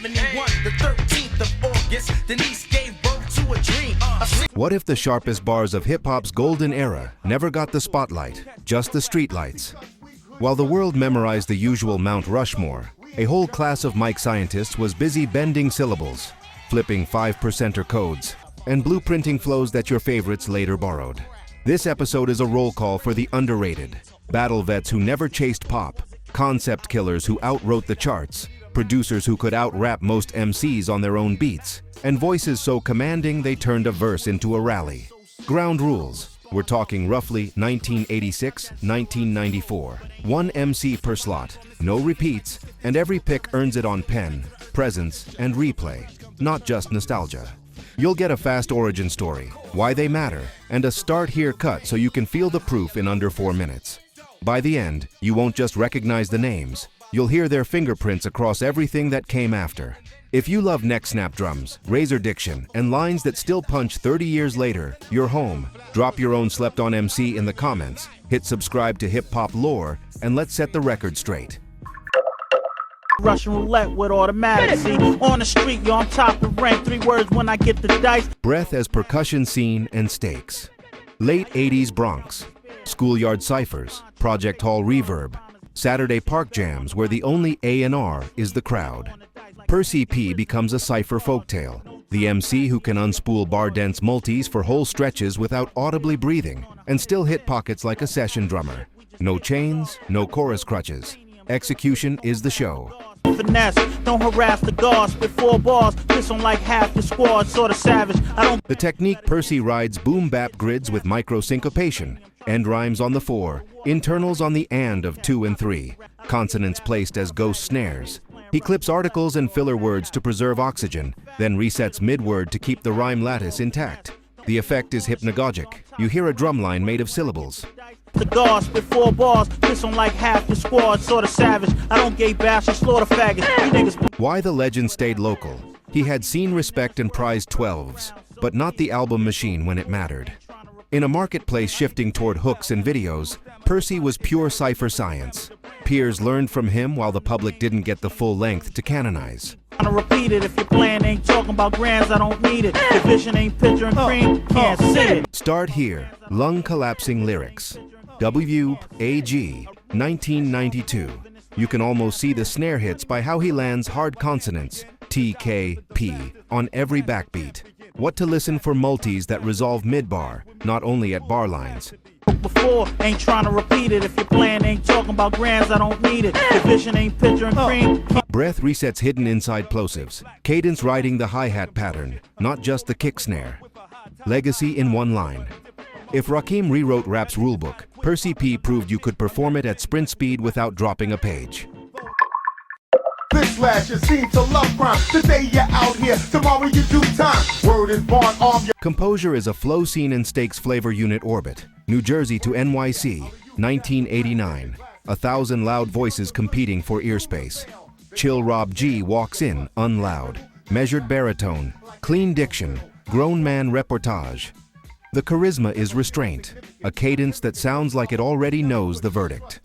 71, the 13th of August, Denise gave birth to a dream. What if the sharpest bars of hip-hop's golden era never got the spotlight, just the streetlights? While the world memorized the usual Mount Rushmore, a whole class of mic scientists was busy bending syllables, flipping 5%er codes, and blueprinting flows that your favorites later borrowed. This episode is a roll call for the underrated, battle vets who never chased pop, concept killers who outwrote the charts, producers who could out-rap most MCs on their own beats, and voices so commanding they turned a verse into a rally. Ground rules. We're talking roughly 1986, 1994. One MC per slot, no repeats, and every pick earns it on pen, presence, and replay, not just nostalgia. You'll get a fast origin story, why they matter, and a start here cut so you can feel the proof in under 4 minutes. By the end, you won't just recognize the names, you'll hear their fingerprints across everything that came after. If you love neck snap drums, razor diction, and lines that still punch 30 years later, you're home. Drop your own slept on MC in the comments, hit subscribe to Hip Hop Lore, and let's set the record straight. Russian roulette with automatic. See, on the street, yo, I'm top of rank. 3 words when I get the dice. Breath as percussion scene and stakes. Late 80s Bronx. Schoolyard ciphers, Project Hall reverb, Saturday park jams where the only A&R is the crowd. Percee P becomes a cipher folktale, the MC who can unspool bar-dense multis for whole stretches without audibly breathing and still hit pockets like a session drummer. No chains, no chorus crutches. Execution is the show. Finesse, don't harass the guards before bars. Piss on like half the squad, sort of savage. The technique Percee rides boom bap grids with micro syncopation, end rhymes on the 4, internals on the and of 2 and 3, consonants placed as ghost snares. He clips articles and filler words to preserve oxygen, then resets mid-word to keep the rhyme lattice intact. The effect is hypnagogic. You hear a drumline made of syllables. The guards before bars, piss on like half the squad, sort of savage. I don't gay bash or slaughter faggots. You niggas. Why the legend stayed local? He had seen respect and prized 12s, but not the album machine when it mattered. In a marketplace shifting toward hooks and videos, Percee was pure cipher science. Peers learned from him while the public didn't get the full length to canonize. I'm gonna repeat it. If your plan ain't talking about grands, I don't need it. If vision ain't picture and cream, can't see it. Start here. Lung collapsing lyrics. W.A.G. 1992. You can almost see the snare hits by how he lands hard consonants, T, K, P, on every backbeat. What to listen for multis that resolve mid-bar, not only at bar lines. Before, ain't trying to repeat it. If your plan ain't talking about grands, I don't need it. If vision ain't picture and cream. Breath resets hidden inside plosives. Cadence riding the hi-hat pattern, not just the kick snare. Legacy in one line. If Rakim rewrote rap's rulebook, Percee P proved you could perform it at sprint speed without dropping a page. This slasher seems to love crime. Today you're out here, tomorrow you do time. Word is born on your... Composure is a flow scene in stakes flavor unit orbit. New Jersey to NYC, 1989. 1,000 loud voices competing for ear space. Chill Rob G walks in unloud. Measured baritone, clean diction, grown man reportage. The charisma is restraint, a cadence that sounds like it already knows the verdict.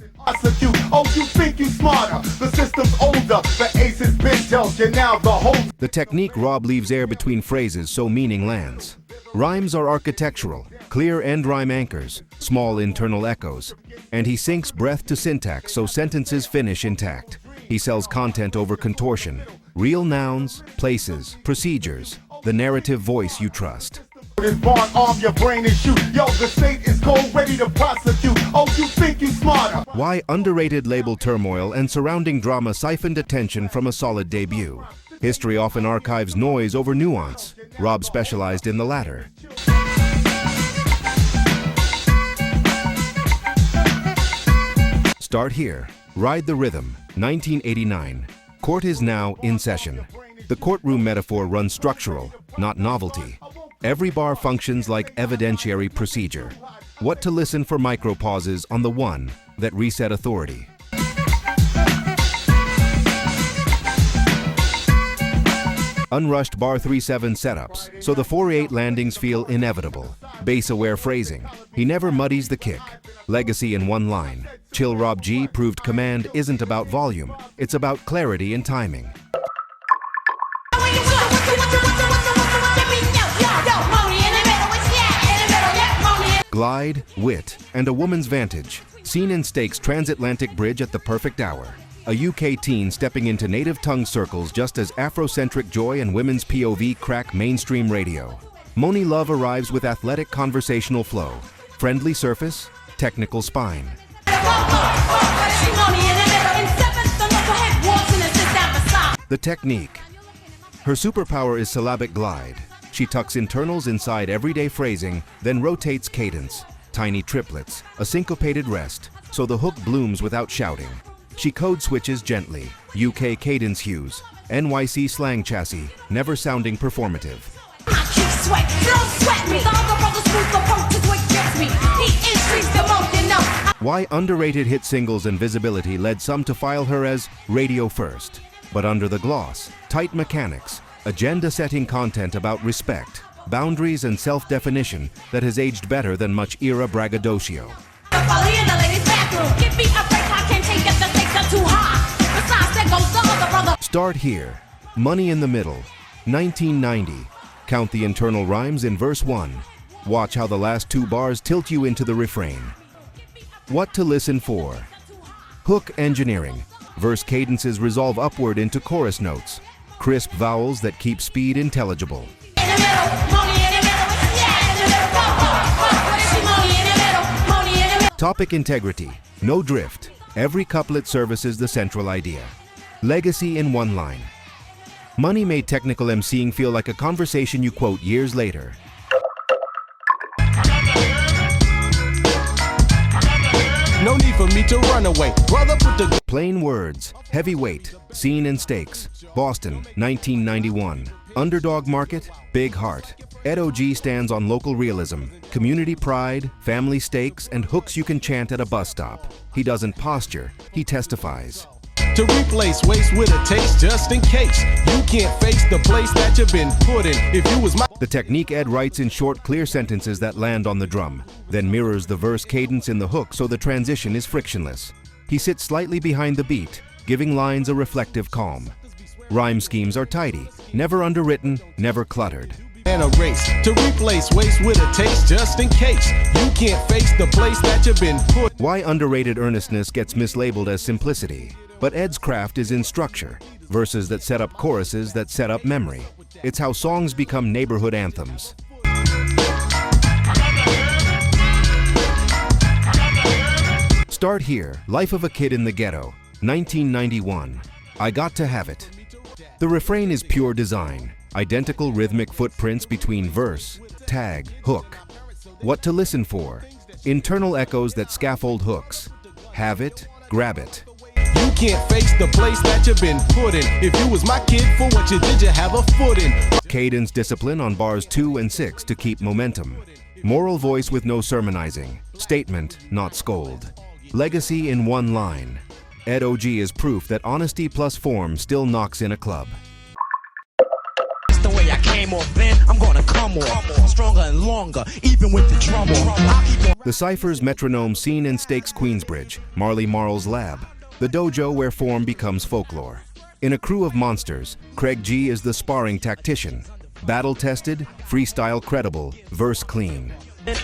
Oh, you think you smarter? The system's older, the ace has been dealt, you're now the holder. The technique Rob leaves air between phrases so meaning lands. Rhymes are architectural, clear end rhyme anchors, small internal echoes, and he syncs breath to syntax so sentences finish intact. He sells content over contortion, real nouns, places, procedures, the narrative voice you trust. Is born arm, your brain is shoot. Yo, the state is cold, ready to prosecute. Oh, you think you smarter? Why underrated label turmoil and surrounding drama siphoned attention from a solid debut. History often archives noise over nuance. Rob specialized in the latter. Start here. Ride the Rhythm, 1989. Court is now in session. The courtroom metaphor runs structural, not novelty. Every bar functions like evidentiary procedure. What to listen for micro-pauses on the one that reset authority. Unrushed bar 3/7 setups, so the 4/8 landings feel inevitable. Bass-aware phrasing. He never muddies the kick. Legacy in one line. Chill Rob G proved command isn't about volume, it's about clarity and timing. Glide, wit, and a woman's vantage. Seen in Stakes transatlantic bridge at the perfect hour. A UK teen stepping into native tongue circles just as Afrocentric joy and women's POV crack mainstream radio. Monie love arrives with athletic conversational flow. Friendly surface, technical spine. The technique. Her superpower is syllabic glide. She tucks internals inside everyday phrasing, then rotates cadence. Tiny triplets, a syncopated rest, so the hook blooms without shouting. She code switches gently, UK cadence hues, NYC slang chassis, never sounding performative. Why underrated hit singles and visibility led some to file her as radio first. But under the gloss, tight mechanics, agenda-setting content about respect, boundaries and self-definition that has aged better than much era braggadocio. Start here. Money in the middle. 1990. Count the internal rhymes in verse 1. Watch how the last two bars tilt you into the refrain. What to listen for. Hook engineering. Verse cadences resolve upward into chorus notes. Crisp vowels that keep speed intelligible. Topic integrity. No drift. Every couplet services the central idea. Legacy in one line. Money made technical MCing feel like a conversation you quote years later. No need for me to run away. Brother, put the Plain words. Heavyweight. Scene and Stakes. Boston, 1991. Underdog market. Big heart. D.O.C stands on local realism, community pride, family stakes, and hooks you can chant at a bus stop. He doesn't posture, he testifies. to replace waste with a taste just in case you can't face the place that you've been put in. If you was my The technique Ed writes in short, clear sentences that land on the drum, then mirrors the verse cadence in the hook so the transition is frictionless. He sits slightly behind the beat, giving lines a reflective calm. Rhyme schemes are tidy, never underwritten, never cluttered. and a race to replace waste with a taste just in case you can't face the place that you've been put. Why underrated earnestness gets mislabeled as simplicity. But Ed's craft is in structure, verses that set up choruses that set up memory. It's how songs become neighborhood anthems. Start here, Life of a Kid in the Ghetto, 1991. I Got to Have It. The refrain is pure design, identical rhythmic footprints between verse, tag, hook. What to listen for? Internal echoes that scaffold hooks. Have it, grab it. You can't face the place that you've been put in. If you was my kid, for what you did, you have a foot in. Cadence discipline on bars 2 and 6 to keep momentum. Moral voice with no sermonizing. Statement, not scold. Legacy in one line. Ed OG is proof that honesty plus form still knocks in a club. The way I came off then, I'm gonna come off stronger and longer, even with the drum off. The Cypher's metronome scene in Stakes Queensbridge, Marley Marl's lab. The dojo where form becomes folklore. In a crew of monsters, Craig G is the sparring tactician. Battle-tested, freestyle credible, verse clean.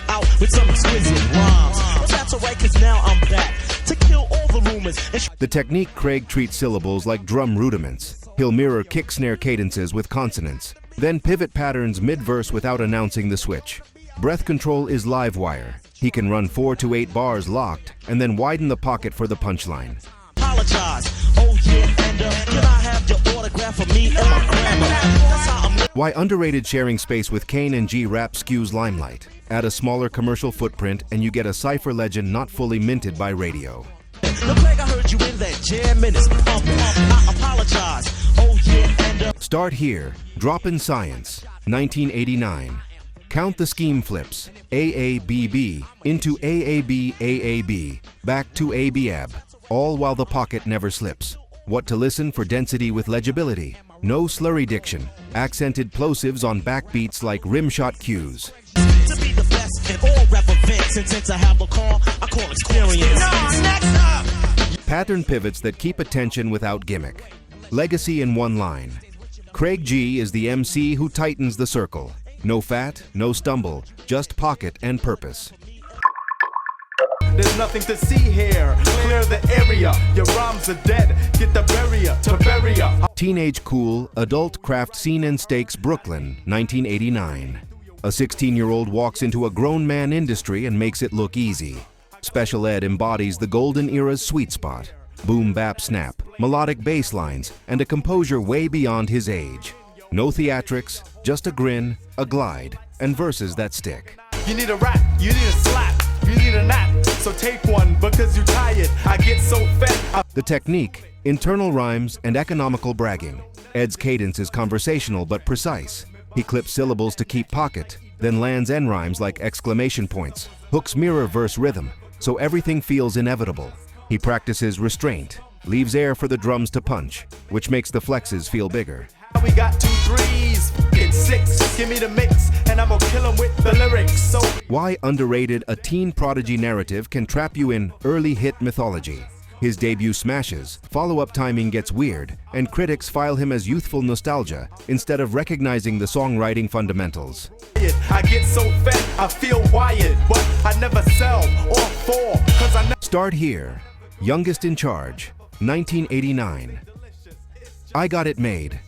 Out with some exquisite rhymes. But that's alright, cause now I'm back to kill all the rumors. The technique Craig treats syllables like drum rudiments. He'll mirror kick-snare cadences with consonants, then pivot patterns mid-verse without announcing the switch. Breath control is live wire. He can run 4 to 8 bars locked and then widen the pocket for the punchline. Apologize. Oh yeah, and can I have your autograph for me and my grammar? That's how I'm. Why underrated sharing space with Kane and G rap skews limelight. Add a smaller commercial footprint and you get a cipher legend not fully minted by radio. The Craig, I heard you in that jam and it's pumping. I apologize. Oh yeah, and Start here, Droppin Science, 1989. Count the scheme flips, AABB into AAB, back to ABAB, all while the pocket never slips. What to listen for density with legibility. No slurry diction, accented plosives on backbeats like rimshot cues. to be the best in all rap events, and since I have a call, I call experience. Next up. Pattern pivots that keep attention without gimmick. Legacy in one line. Craig G is the MC who tightens the circle. No fat, no stumble, just pocket and purpose. There's nothing to see here. Clear the area. Your rhymes are dead. Get the barrier to barrier. Teenage Kool, Adult Craft Scene and Stakes, Brooklyn, 1989. A 16-year-old walks into a grown man industry and makes it look easy. Special Ed embodies the golden era's sweet spot. Boom bap snap, melodic bass lines, and a composure way beyond his age. No theatrics, just a grin, a glide, and verses that stick. You need a rap, you need a slap, you need a nap. So take one because you're tired. I get so fat. The technique, internal rhymes, and economical bragging. Ed's cadence is conversational but precise. He clips syllables to keep pocket, then lands end rhymes like exclamation points, hooks mirror verse rhythm, so everything feels inevitable. He practices restraint, leaves air for the drums to punch, which makes the flexes feel bigger. We got 2 3s, it's 6. Give me the mix, and I'm gonna kill 'em with the lyrics. So Why underrated a teen prodigy narrative can trap you in early hit mythology. His debut smashes, follow-up timing gets weird, and critics file him as youthful nostalgia instead of recognizing the songwriting fundamentals. I get so fat, I feel wired, but I never sell or fall, cause I never. Start Here, Youngest in Charge, 1989. I Got It Made.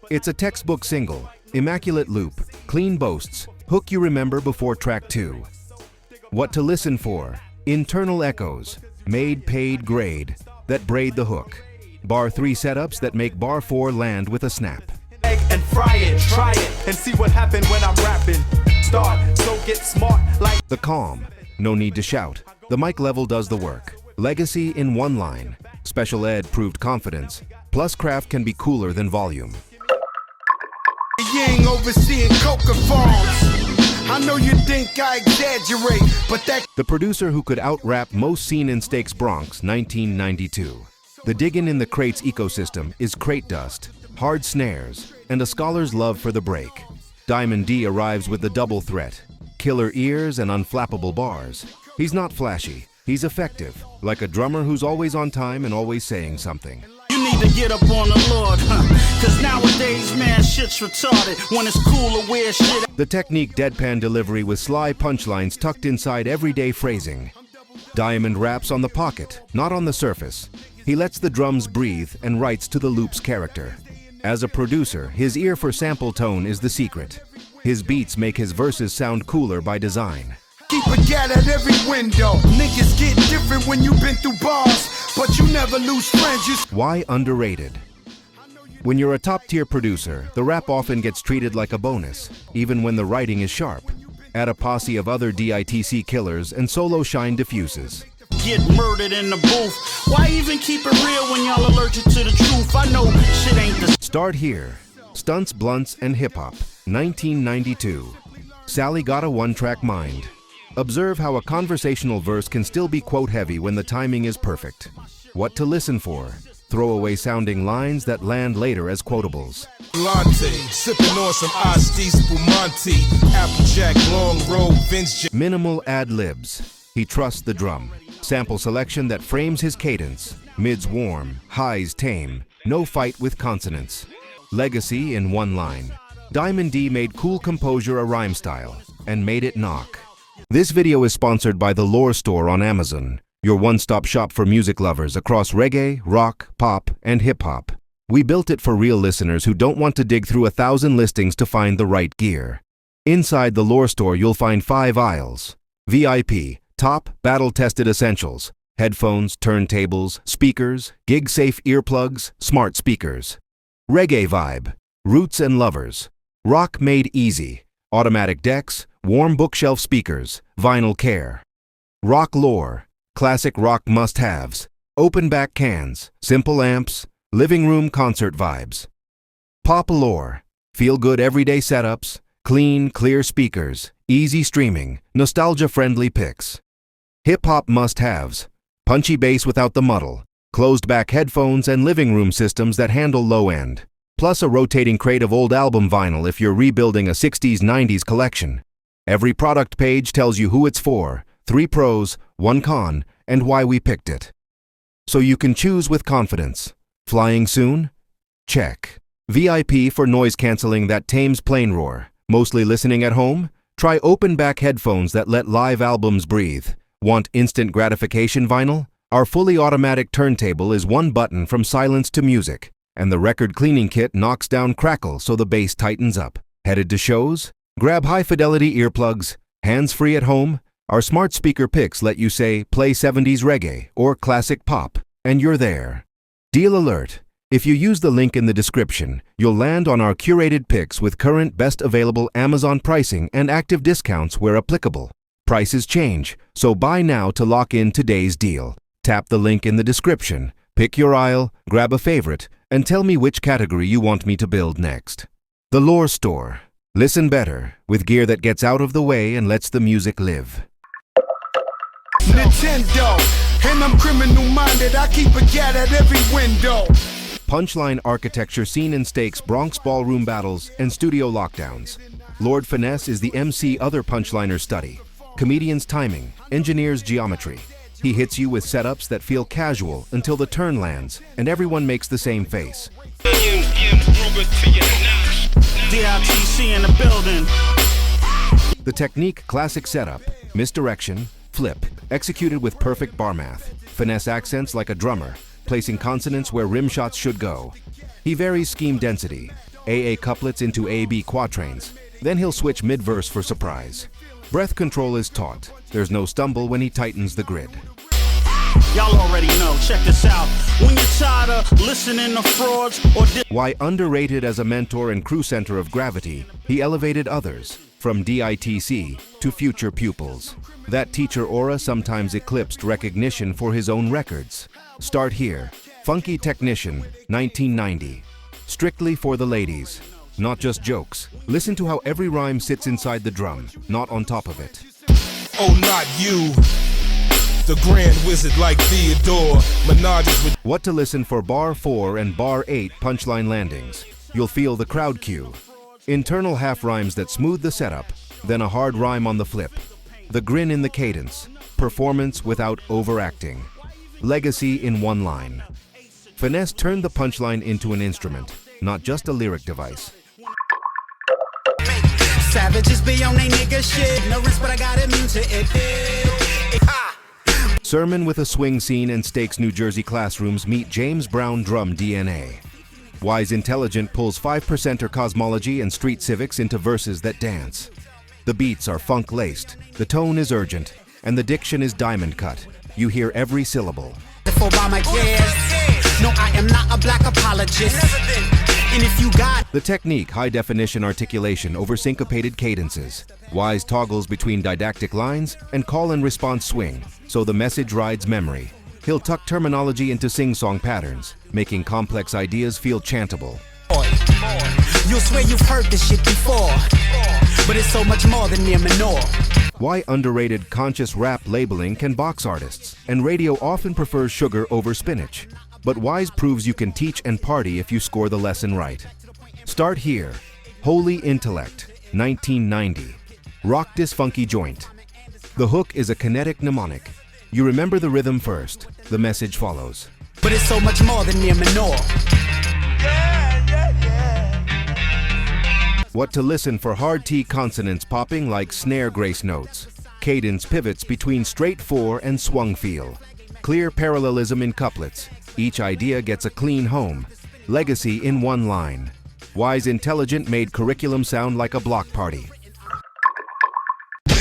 It's a textbook single, immaculate loop, clean boasts, hook you remember before track 2. What to Listen For, internal echoes, made paid grade, that braid the hook. Bar 3 setups that make bar 4 land with a snap. Egg and fry it, try it, and see what happens when I'm rapping. Start, so get smart like. The calm, no need to shout, the mic level does the work. Legacy in one line, Special Ed proved confidence, plus craft can be cooler than volume. Yang overseeing coca farms. I know you think I exaggerate, but that. The producer who could out-rap most Scene and Stakes Bronx, 1992. The diggin' in the crates ecosystem is crate dust, hard snares, and a scholar's love for the break. Diamond D arrives with the double threat, killer ears and unflappable bars. He's not flashy, he's effective, like a drummer who's always on time and always saying something. You need to get up on the Lord, cause nowadays, man, shit's retarded. When it's cool to wear shit. The technique deadpan delivery with sly punchlines tucked inside everyday phrasing. Diamond raps on the pocket, not on the surface. He lets the drums breathe and writes to the loop's character. As a producer, his ear for sample tone is the secret. His beats make his verses sound cooler by design. Keep a gat at every window. Niggas get different when you been through bars, but you never lose friends. Why underrated? When you're a top-tier producer, the rap often gets treated like a bonus, even when the writing is sharp. Add a posse of other DITC killers and solo shine diffuses. Get murdered in the booth. Why even keep it real when y'all allergic to the truth? I know shit ain't the. Start Here, Stunts, Blunts, and Hip Hop, 1992. Sally got a one-track mind. Observe how a conversational verse can still be quote-heavy when the timing is perfect. What to Listen For, throwaway sounding lines that land later as quotables. Latte, sipping on some Asti Spumante, Applejack, Long Road, Vince. Minimal ad-libs. He trusts the drum. Sample selection that frames his cadence. Mids warm, highs tame, no fight with consonants. Legacy in one line. Diamond D made cool composure a rhyme style and made it knock. This video is sponsored by the Lore Store on Amazon, your one-stop shop for music lovers across reggae, rock, pop, and hip-hop. We built it for real listeners who don't want to dig through 1,000 listings to find the right gear. Inside the Lore Store, you'll find 5 aisles. VIP, top, battle-tested essentials, headphones, turntables, speakers, gig-safe earplugs, smart speakers. Reggae vibe, roots and lovers. Rock made easy, automatic decks, warm bookshelf speakers, vinyl care. Rock lore, classic rock must-haves, open back cans, simple amps, living room concert vibes. Pop lore, feel-good everyday setups, clean, clear speakers, easy streaming, nostalgia-friendly picks. Hip-hop must-haves, punchy bass without the muddle, closed-back headphones and living room systems that handle low-end, plus a rotating crate of old album vinyl if you're rebuilding a 60s-90s collection. Every product page tells you who it's for, 3 pros, 1 con, and why we picked it. So you can choose with confidence. Flying soon? Check. VIP for noise canceling that tames plane roar. Mostly listening at home? Try open back headphones that let live albums breathe. Want instant gratification vinyl? Our fully automatic turntable is one button from silence to music, and the record cleaning kit knocks down crackle so the bass tightens up. Headed to shows? Grab high-fidelity earplugs, hands-free at home. Our smart speaker picks let you say, play 70s reggae or classic pop, and you're there. Deal alert! If you use the link in the description, you'll land on our curated picks with current best available Amazon pricing and active discounts where applicable. Prices change, so buy now to lock in today's deal. Tap the link in the description, pick your aisle, grab a favorite, and tell me which category you want me to build next. The Lore Store. Listen better, with gear that gets out of the way and lets the music live. Nintendo, and I'm criminal-minded, I keep a gat at every window. Punchline architecture seen in Steak's Bronx ballroom battles and studio lockdowns. Lord Finesse is the MC other punchliners study. Comedian's timing, engineer's geometry. He hits you with setups that feel casual until the turn lands and everyone makes the same face. D.O.C in the building. The technique classic setup, misdirection, flip, executed with perfect bar math. Finesse accents like a drummer, placing consonants where rim shots should go. He varies scheme density, AA couplets into AB quatrains, then he'll switch mid-verse for surprise. Breath control is taught. There's no stumble when he tightens the grid. Y'all already know, check this out. When you're tired of listening to frauds or Why underrated as a mentor and crew center of gravity, he elevated others, from DITC to future pupils. That teacher aura sometimes eclipsed recognition for his own records. Start here. Funky Technician, 1990. Strictly for the ladies. Not just jokes. Listen to how every rhyme sits inside the drum, not on top of it. Oh, not you. The grand wizard like Theodore. Menages with What to listen for bar 4 and bar 8 punchline landings. You'll feel the crowd cue. Internal half rhymes that smooth the setup, then a hard rhyme on the flip. The grin in the cadence. Performance without overacting. Legacy in one line. Finesse turned the punchline into an instrument, not just a lyric device. Savages be on they nigga shit. No risk, but I got immune to it. Sermon with a swing scene in Steak's New Jersey classrooms meet James Brown drum DNA. Wise Intelligent pulls 5%er cosmology and street civics into verses that dance. The beats are funk-laced, the tone is urgent, and the diction is diamond cut. You hear every syllable. No, I am not a black apologist. And if you got The technique, high-definition articulation over syncopated cadences. Wise toggles between didactic lines and call-and-response swing, so the message rides memory. He'll tuck terminology into sing-song patterns, making complex ideas feel chantable. you'll swear you've heard this shit before, but it's so much more than mere minor. Why underrated conscious rap labeling can box artists, and radio often prefers sugar over spinach. But Wise proves you can teach and party if you score the lesson right. Start here. Holy Intellect, 1990. Rock this funky joint. The hook is a kinetic mnemonic. You remember the rhythm first, the message follows. But it's so much more than mere minor. What to listen for hard T consonants popping like snare grace notes. Cadence pivots between straight 4 and swung feel. Clear parallelism in couplets. Each idea gets a clean home. Legacy in one line. Wise Intelligent made curriculum sound like a block party.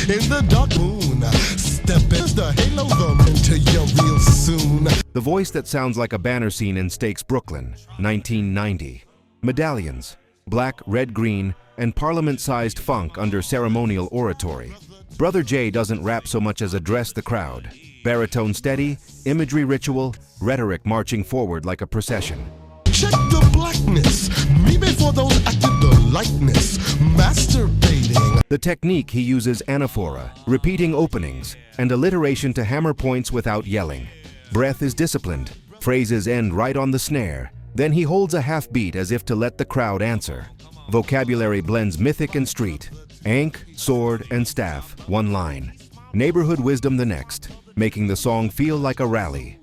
in the dark moon. Step into the halo them into you real soon. The voice that sounds like a banner scene in Steak's Brooklyn, 1990. Medallions, black, red, green, and parliament-sized funk under ceremonial oratory. Brother J doesn't rap so much as address the crowd. Baritone steady, imagery ritual, rhetoric marching forward like a procession. Check the blackness, me before those acted the likeness, masturbating. The technique he uses anaphora, repeating openings, and alliteration to hammer points without yelling. Breath is disciplined, phrases end right on the snare, then he holds a half beat as if to let the crowd answer. Vocabulary blends mythic and street, ankh, sword, and staff, one line. Neighborhood wisdom the next, making the song feel like a rally.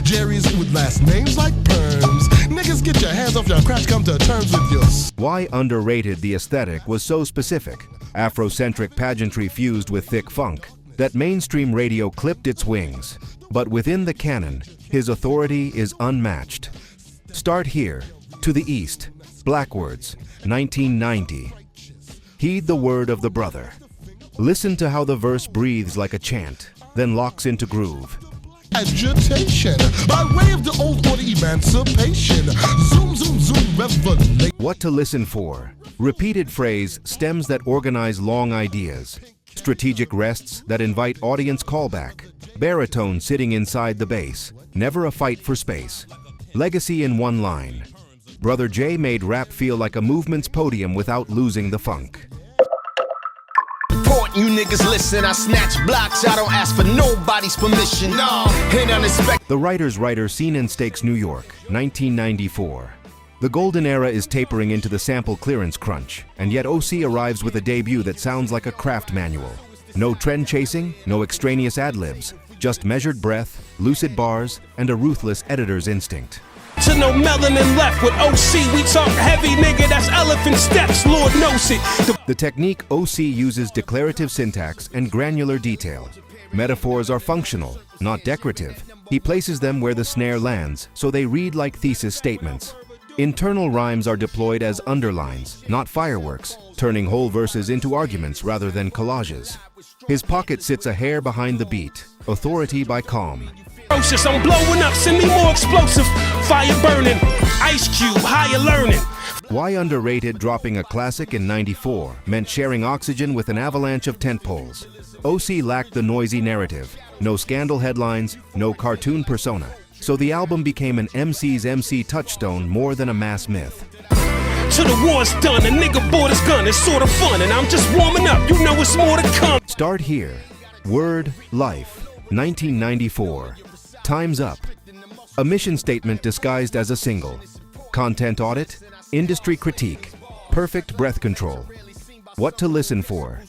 Jerry's with last names like Perms. Niggas, get your hands off your crotch, come to terms with your Why underrated the aesthetic was so specific, Afrocentric pageantry fused with thick funk, that mainstream radio clipped its wings. But within the canon, his authority is unmatched. Start here, to the east, Blackwords, 1990. Heed the word of the brother. Listen to how the verse breathes like a chant, then locks into groove. agitation by way of the old order emancipation. Zoom, zoom, zoom, revelation. What to listen for. Repeated phrase, stems that organize long ideas. Strategic rests that invite audience callback. Baritone sitting inside the bass. Never a fight for space. Legacy in one line. Brother J made rap feel like a movement's podium without losing the funk. You niggas listen, I snatch blocks, I don't ask for nobody's permission. No, ain't unexpected. The Writer's Writer, seen in Stakes, New York, 1994. The golden era is tapering into the sample clearance crunch, and yet O.C. arrives with a debut that sounds like a craft manual. No trend chasing, no extraneous ad-libs, just measured breath, lucid bars, and a ruthless editor's instinct. To no melanin left with OC, we talk heavy, nigga, that's elephant steps, Lord knows it. The technique OC uses declarative syntax and granular detail. Metaphors are functional, not decorative. He places them where the snare lands, so they read like thesis statements. Internal rhymes are deployed as underlines, not fireworks, turning whole verses into arguments rather than collages. His pocket sits a hair behind the beat, authority by calm. I'm blowing up, send me more explosive. Fire burning, Ice Cube, higher learning. Why underrated dropping a classic in '94 meant sharing oxygen with an avalanche of tentpoles. OC lacked the noisy narrative, no scandal headlines, no cartoon persona. So the album became an MC's MC touchstone more than a mass myth. Till the war's done, a nigga bought his gun, it's sort of fun, and I'm just warming up, you know it's more to come. Start here. Word, Life, 1994. Time's Up. A mission statement disguised as a single. Content audit, industry critique, perfect breath control. What to listen for.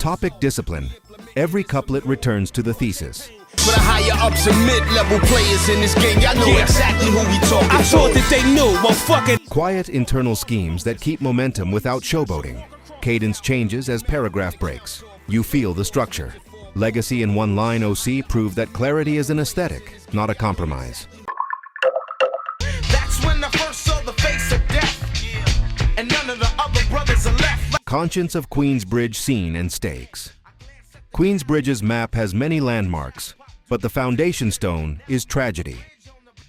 Topic discipline. Every couplet returns to the thesis. For the higher ups and mid-level players in this game, y'all know exactly who we talking to. I thought that they knew, well fuck it. Quiet internal schemes that keep momentum without showboating. Cadence changes as paragraph breaks. You feel the structure. Legacy in one line OC proved that clarity is an aesthetic, not a compromise. That's when I first saw the face of death, and none of the other brothers are left. Conscience of Queensbridge scene and stakes. Queensbridge's map has many landmarks, but the foundation stone is tragedy.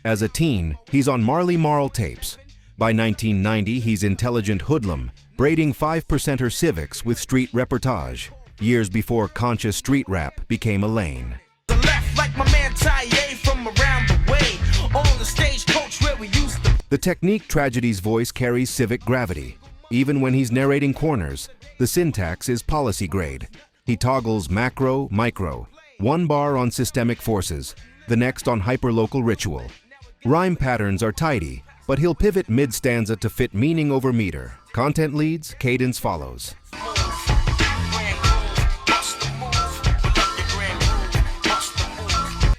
As a teen, he's on Marley Marl tapes. By 1990, he's intelligent hoodlum, braiding 5%er civics with street reportage. Years before conscious street rap became a lane. The left like my man Taye from around the way, on the stage coach where we used to. The technique Tragedy's voice carries civic gravity. Even when he's narrating corners, the syntax is policy grade. He toggles macro, micro, one bar on systemic forces, the next on hyperlocal ritual. Rhyme patterns are tidy, but he'll pivot mid-stanza to fit meaning over meter. Content leads, cadence follows.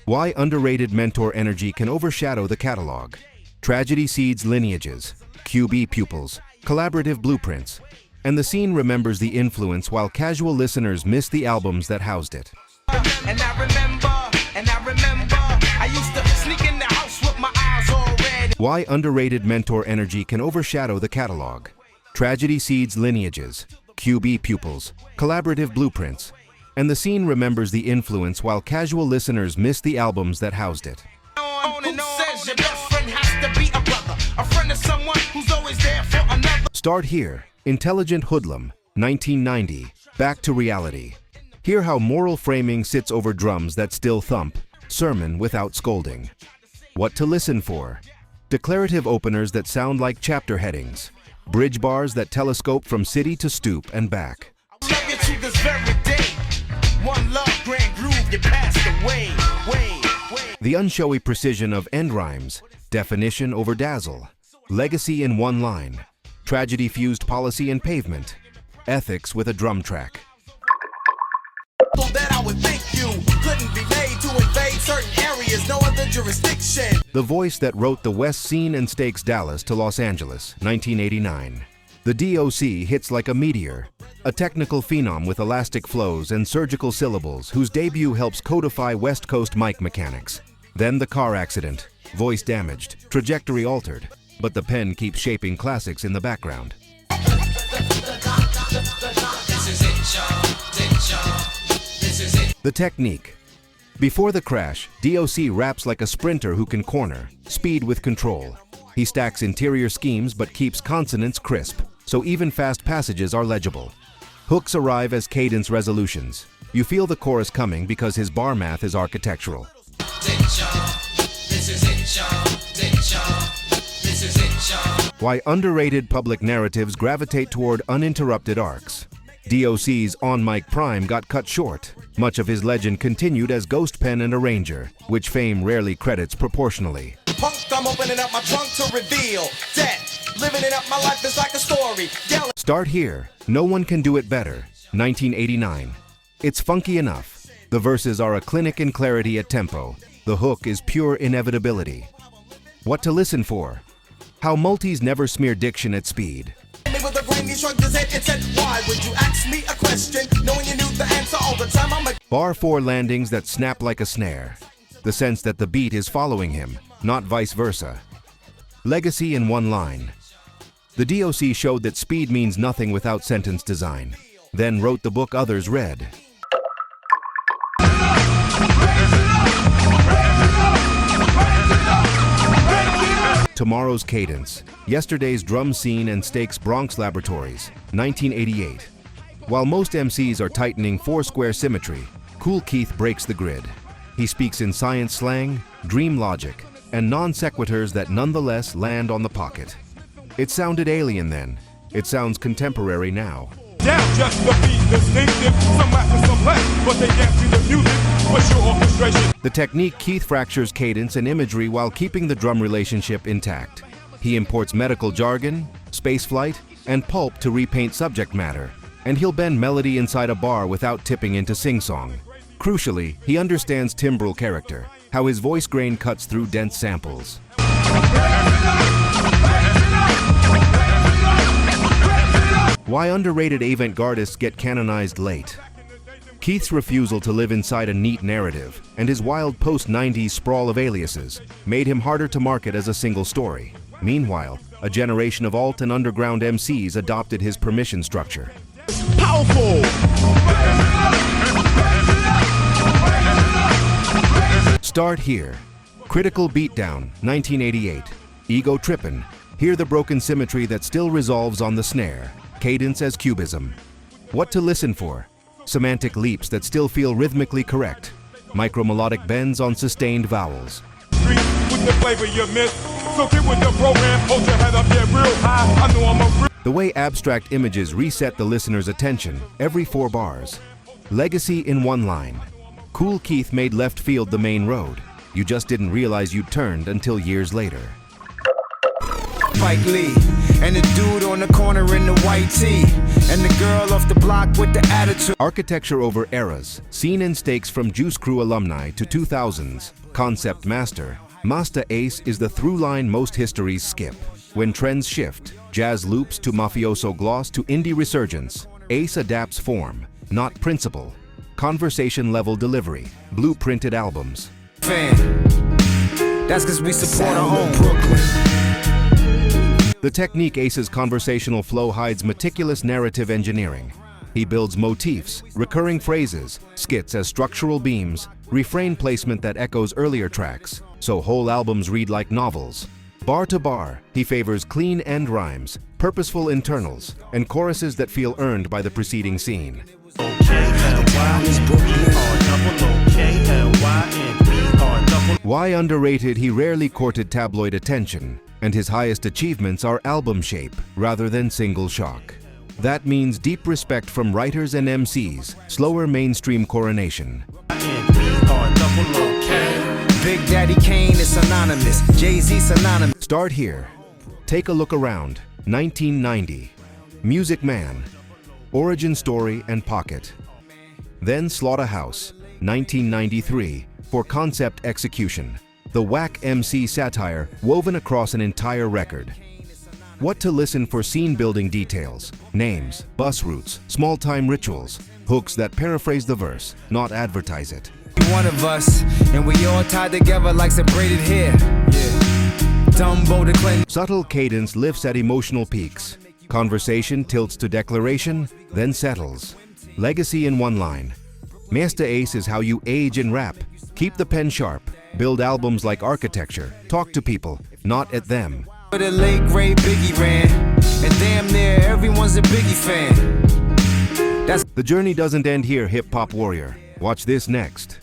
Why underrated mentor energy can overshadow the catalog. Tragedy seeds lineages, QB pupils, collaborative blueprints, and the scene remembers the influence while casual listeners miss the albums that housed it. And I remember, I used to sneak in the house with my eyes all red. Why underrated mentor energy can overshadow the catalog. Tragedy seeds lineages, QB pupils, collaborative blueprints, and the scene remembers the influence while casual listeners miss the albums that housed it. Says your best friend has to be a brother, a friend of someone who's always there for another. Start here. Intelligent Hoodlum, 1990. Back to reality. Hear how moral framing sits over drums that still thump. Sermon without scolding. What to listen for. Declarative openers that sound like chapter headings. Bridge bars that telescope from city to stoop and back. Love you to this very day. One love, grand groove, you passed away. The unshowy precision of end rhymes. Definition over dazzle. Legacy in one line. Tragedy fused policy and pavement. Ethics with a drum track. So that I would think you couldn't be made to invade certain areas, no other jurisdiction. The voice that wrote the West Scene and Stakes Dallas to Los Angeles, 1989. The D.O.C. hits like a meteor, a technical phenom with elastic flows and surgical syllables whose debut helps codify West Coast mic mechanics. Then the car accident, voice damaged, trajectory altered, but the pen keeps shaping classics in the background. The technique. Before the crash, D.O.C. raps like a sprinter who can corner, speed with control. He stacks interior schemes but keeps consonants crisp, so even fast passages are legible. Hooks arrive as cadence resolutions. You feel the chorus coming because his bar math is architectural. Why underrated public narratives gravitate toward uninterrupted arcs. D.O.C.'s on-mic prime got cut short. Much of his legend continued as ghost pen and arranger, which fame rarely credits proportionally. Punk, I'm opening up my trunk to reveal that living it up my life is like a story. Start Here, No One Can Do It Better, 1989. It's funky enough. The verses are a clinic in clarity at tempo. The hook is pure inevitability. What to listen for? How multis never smear diction at speed. With a grain, he shrugged his head and said, why would you ask me a question, knowing you knew the answer all the time? I'm a Bar 4 landings that snap like a snare. The sense that the beat is following him, not vice versa. Legacy in one line. The D.O.C. showed that speed means nothing without sentence design, then wrote the book others read. Tomorrow's Cadence, Yesterday's Drum Scene and Stakes Bronx Laboratories, 1988. While most MCs are tightening four-square symmetry, Kool Keith breaks the grid. He speaks in science slang, dream logic, and non sequiturs that nonetheless land on the pocket. It sounded alien then. It sounds contemporary now. Down just the beat, distinctive, some rappers, some less, but they dance to the music, for sure orchestration. The technique Keith fractures cadence and imagery while keeping the drum relationship intact. He imports medical jargon, spaceflight, and pulp to repaint subject matter, and he'll bend melody inside a bar without tipping into sing-song. Crucially, he understands timbral character, how his voice grain cuts through dense samples. Why underrated avant-gardists get canonized late. Keith's refusal to live inside a neat narrative and his wild post-90s sprawl of aliases made him harder to market as a single story. Meanwhile, a generation of alt and underground MCs adopted his permission structure. Powerful! Start Here. Critical Beatdown, 1988. Ego Trippin. Hear the broken symmetry that still resolves on the snare. Cadence as cubism. What to listen for? Semantic leaps that still feel rhythmically correct. Micromelodic bends on sustained vowels. With the flavor you miss, so get with the program, hold your head up, get real high. I know I'm a real. The way abstract images reset the listener's attention every 4 bars. Legacy in one line. Kool Keith made left field the main road. You just didn't realize you'd turned until years later. Spike Lee, and the dude on the corner in the white tee, and the girl off the block with the attitude. Architecture over eras, scene and stakes from Juice Crew alumni to 2000s, concept master. Masta Ace is the through line most histories skip. When trends shift, jazz loops to mafioso gloss to indie resurgence, Ace adapts form, not principle. Conversation level delivery, blueprinted albums. Fan. That's cause we support our home Brooklyn. The technique Ace's conversational flow hides meticulous narrative engineering. He builds motifs, recurring phrases, skits as structural beams, refrain placement that echoes earlier tracks, so whole albums read like novels. Bar to bar, he favors clean end rhymes, purposeful internals, and choruses that feel earned by the preceding scene. Why underrated? He rarely courted tabloid attention, and his highest achievements are album shape rather than single shock. That means deep respect from writers and MCs, slower mainstream coronation. Big Daddy Kane is synonymous, Jay-Z synonymous. Start Here. Take a look around, 1990. Music Man, Origin Story and Pocket. Then SlaughtaHouse, 1993, for concept execution. The whack MC satire woven across an entire record. What to listen for scene-building details, names, bus routes, small-time rituals, hooks that paraphrase the verse, not advertise it. One of us, and we all tied together like some braided hair. Dumbo to cleanse. Subtle cadence lifts at emotional peaks. Conversation tilts to declaration, then settles. Legacy in one line. Masta Ace is how you age in rap. Keep the pen sharp. Build albums like architecture. Talk to people, not at them. The late great Biggie ran, and damn near everyone's a Biggie fan. The journey doesn't end here, hip-hop warrior. Watch this next.